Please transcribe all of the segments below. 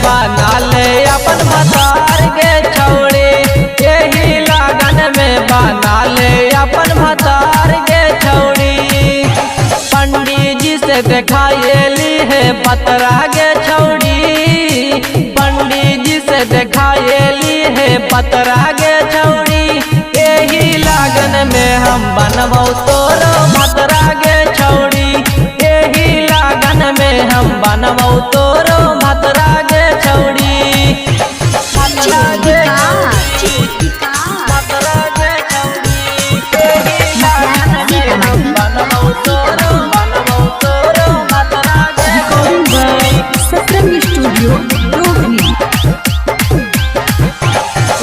बना ले अपन भतार गे छौड़ी, यही लगन में बना ले अपन भतार गे छौड़ी। पंडित जी से दिखाएली है पतरा गे छौड़ी, पंडित जी से दिखाएली है पतरा गे छौड़ी। यही लगन में हम बनबौ तोरो भतरा गे छौड़ी, यही लगन में हम बनबौ तोरो भतरा गे छौड़ी। भतरा गे छौड़ी, भतरा गे छौड़ी, यही लगन में हम बनबौ तोरो भतरा गे छौड़ी। सत्रम स्टूडियो रोहिणी।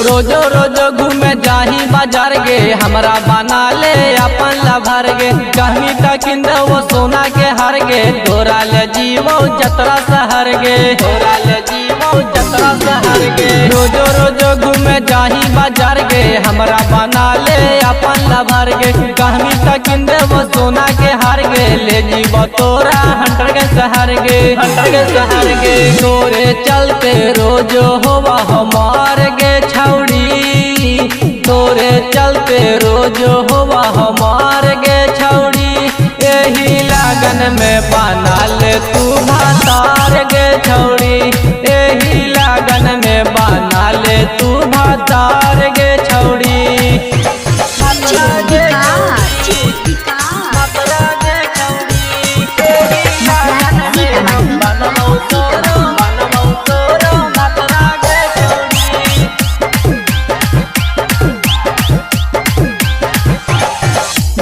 रोजो रोजो घूमे जाही बाजार गे, हमरा बना ले अपन लभर गे। कहमी तकिंद वो सोना के हर गे, तोरा ले जीवो जतरा शहर गे, तोरा ले जीवो जतरा शहर गे। रोजो रोजो घूमे जाही बाजार गे, हमरा बना ले अपन लभर गे। कहमी तकिंद वो सोना के हर गे, ले जीवो तोरा हंटर के शहर गे, हंटर के शहर गे। तोरे चलते रोजो होवा हमार गे छौड़ी, तोरे चलते रोज होवा हमार गे छौड़ी। यही लगन में बना ले तू भतार गे छौड़ी, यही लगन में बना ले तू भतार गे छौड़ी। भतरा गे छौड़ी, भतरा गे छौड़ी, यही लगन में हम बनबौ तोरो भतरा गे छौड़ी।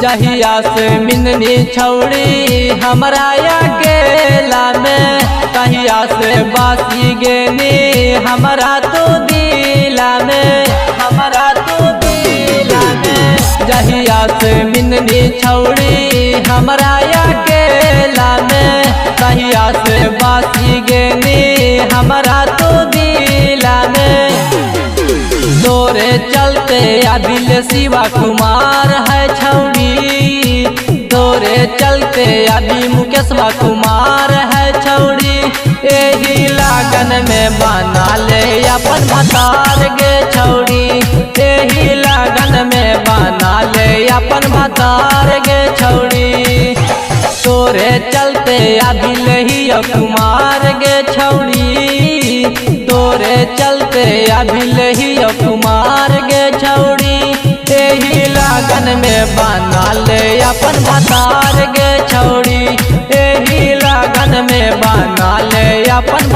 जहिया से मिलनी छौड़ी हमरा अकेला में, तहिया से बासी गेनी हमरा तो दिला में, हमरा तो दिला में। जहिया से मिलनी छौड़ी हमरा अकेला में, तहिया से बासी गेनी हमरा तो दिला में। तोरे चलते अभिल शिवा कुमार है छौड़ी, तोरे चलते अभी मुकेशवा कुमार है छौड़ी। यही लगन में बना ले अपन भतार गे छौड़ी, यही लगन में बना ले अपन भतार गे छौड़ी। तोरे चलते अभिल ही कुमार गे छौड़ी, तोरे चलते अभिल ही कुमार गे छौड़ी। यही लगन में बना ले अपन भतार गे छौड़ी, यही लगन में बना ले अपन